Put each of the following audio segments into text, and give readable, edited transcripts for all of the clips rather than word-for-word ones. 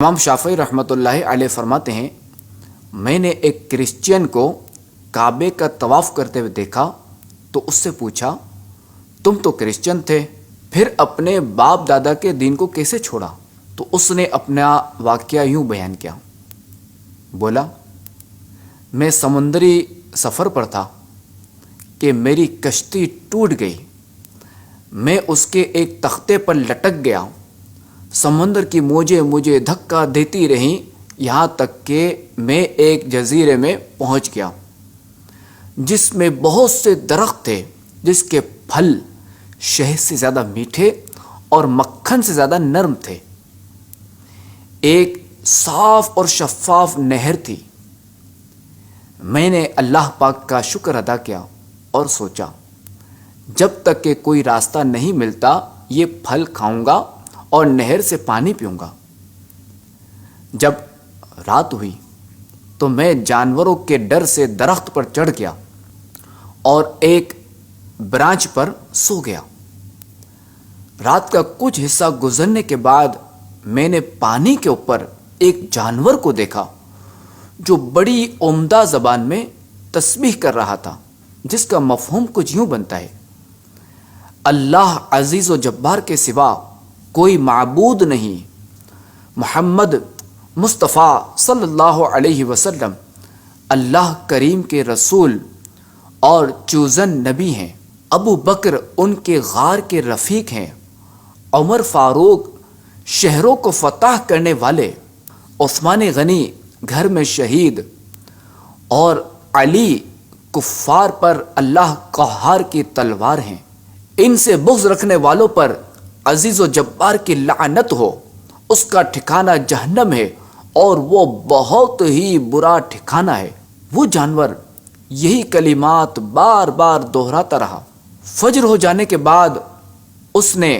امام شافعی رحمۃ اللہ علیہ فرماتے ہیں، میں نے ایک کرسچین کو کعبے کا طواف کرتے ہوئے دیکھا تو اس سے پوچھا، تم تو کرسچن تھے، پھر اپنے باپ دادا کے دین کو کیسے چھوڑا؟ تو اس نے اپنا واقعہ یوں بیان کیا، بولا، میں سمندری سفر پر تھا کہ میری کشتی ٹوٹ گئی، میں اس کے ایک تختے پر لٹک گیا، سمندر کی موجیں مجھے دھکا دیتی رہیں یہاں تک کہ میں ایک جزیرے میں پہنچ گیا جس میں بہت سے درخت تھے، جس کے پھل شہد سے زیادہ میٹھے اور مکھن سے زیادہ نرم تھے۔ ایک صاف اور شفاف نہر تھی۔ میں نے اللہ پاک کا شکر ادا کیا اور سوچا، جب تک کہ کوئی راستہ نہیں ملتا یہ پھل کھاؤں گا اور نہر سے پانی پیوں گا۔ جب رات ہوئی تو میں جانوروں کے ڈر سے درخت پر چڑھ گیا اور ایک برانچ پر سو گیا۔ رات کا کچھ حصہ گزرنے کے بعد میں نے پانی کے اوپر ایک جانور کو دیکھا جو بڑی عمدہ زبان میں تسبیح کر رہا تھا، جس کا مفہوم کچھ یوں بنتا ہے، اللہ عزیز و جبار کے سوا کوئی معبود نہیں، محمد مصطفیٰ صلی اللہ علیہ وسلم اللہ کریم کے رسول اور چوزن نبی ہیں، ابو بکر ان کے غار کے رفیق ہیں، عمر فاروق شہروں کو فتح کرنے والے، عثمان غنی گھر میں شہید، اور علی کفار پر اللہ قہار کی تلوار ہیں۔ ان سے بغض رکھنے والوں پر عزیز و جبار کی لعنت ہو، اس کا ٹھکانہ جہنم ہے اور وہ بہت ہی برا ٹھکانہ ہے۔ وہ جانور یہی کلمات بار بار دہراتا رہا۔ فجر ہو جانے کے بعد اس نے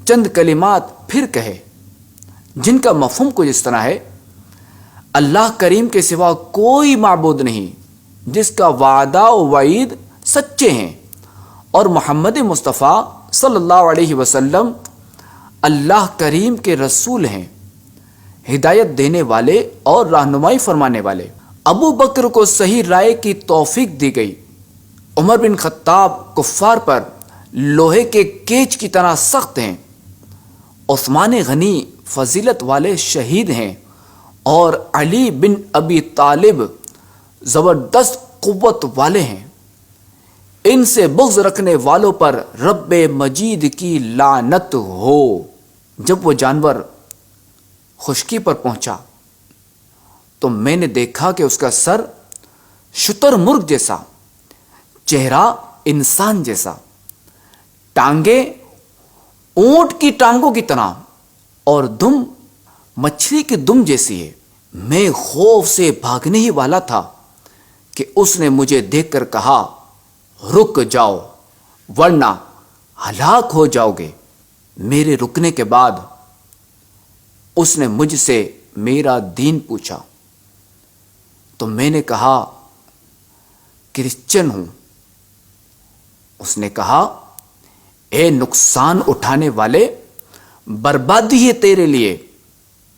چند کلمات پھر کہے جن کا مفہوم کچھ اس طرح ہے، اللہ کریم کے سوا کوئی معبود نہیں جس کا وعدہ و وعید سچے ہیں، اور محمد مصطفیٰ صلی اللہ علیہ وسلم اللہ کریم کے رسول ہیں، ہدایت دینے والے اور رہنمائی فرمانے والے۔ ابو بکر کو صحیح رائے کی توفیق دی گئی۔ عمر بن خطاب کفار پر لوہے کے کیچ کی طرح سخت ہیں، عثمان غنی فضیلت والے شہید ہیں، اور علی بن ابی طالب زبردست قوت والے ہیں۔ ان سے بغض رکھنے والوں پر رب مجید کی لعنت ہو۔ جب وہ جانور خشکی پر پہنچا تو میں نے دیکھا کہ اس کا سر شتر مرغ جیسا، چہرہ انسان جیسا، ٹانگیں اونٹ کی ٹانگوں کی طرح اور دم مچھلی کی دم جیسی ہے۔ میں خوف سے بھاگنے ہی والا تھا کہ اس نے مجھے دیکھ کر کہا، رک جاؤ ورنہ ہلاک ہو جاؤ گے۔ میرے رکنے کے بعد اس نے مجھ سے میرا دین پوچھا تو میں نے کہا، کرسچن ہوں۔ اس نے کہا، اے نقصان اٹھانے والے، بربادی ہے تیرے لیے،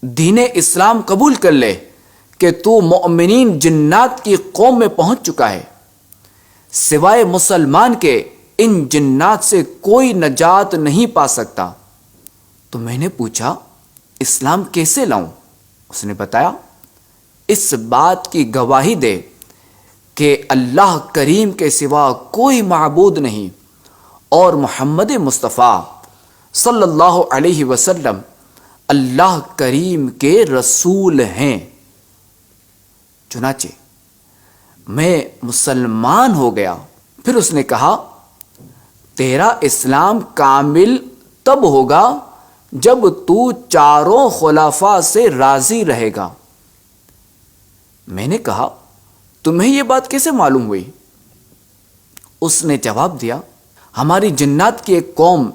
دین اسلام قبول کر لے کہ تو مؤمنین جنات کی قوم میں پہنچ چکا ہے، سوائے مسلمان کے ان جنات سے کوئی نجات نہیں پا سکتا۔ تو میں نے پوچھا، اسلام کیسے لاؤں؟ اس نے بتایا، اس بات کی گواہی دے کہ اللہ کریم کے سوا کوئی معبود نہیں اور محمد مصطفیٰ صلی اللہ علیہ وسلم اللہ کریم کے رسول ہیں۔ چنانچہ میں مسلمان ہو گیا۔ پھر اس نے کہا، تیرا اسلام کامل تب ہوگا جب تو چاروں خلفاء سے راضی رہے گا۔ میں نے کہا، تمہیں یہ بات کیسے معلوم ہوئی؟ اس نے جواب دیا، ہماری جنات کی ایک قوم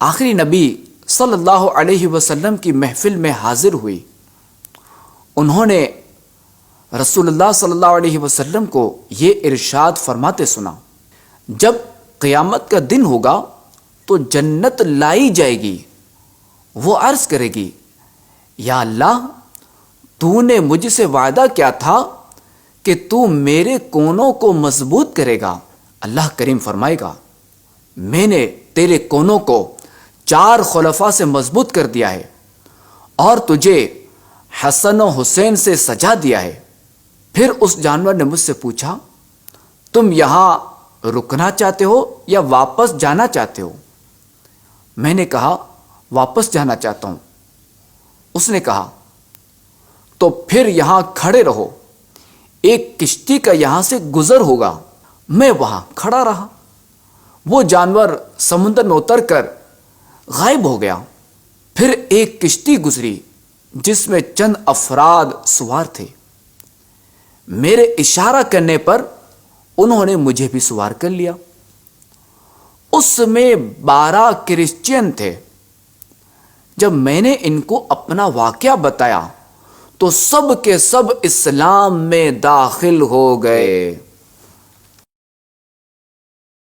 آخری نبی صلی اللہ علیہ وسلم کی محفل میں حاضر ہوئی۔ انہوں نے رسول اللہ صلی اللہ علیہ وسلم کو یہ ارشاد فرماتے سنا، جب قیامت کا دن ہوگا تو جنت لائی جائے گی۔ وہ عرض کرے گی، یا اللہ، تو نے مجھ سے وعدہ کیا تھا کہ تو میرے کونوں کو مضبوط کرے گا۔ اللہ کریم فرمائے گا، میں نے تیرے کونوں کو 4 خلفاء سے مضبوط کر دیا ہے اور تجھے حسن و حسین سے سجا دیا ہے۔ پھر اس جانور نے مجھ سے پوچھا، تم یہاں رکنا چاہتے ہو یا واپس جانا چاہتے ہو؟ میں نے کہا واپس جانا چاہتا ہوں۔ اس نے کہا تو پھر یہاں کھڑے رہو، ایک کشتی کا یہاں سے گزر ہوگا۔ میں وہاں کھڑا رہا۔ وہ جانور سمندر میں اتر کر غائب ہو گیا۔ پھر ایک کشتی گزری جس میں چند افراد سوار تھے۔ میرے اشارہ کرنے پر انہوں نے مجھے بھی سوار کر لیا۔ اس میں 12 کرسچین تھے۔ جب میں نے ان کو اپنا واقعہ بتایا تو سب کے سب اسلام میں داخل ہو گئے۔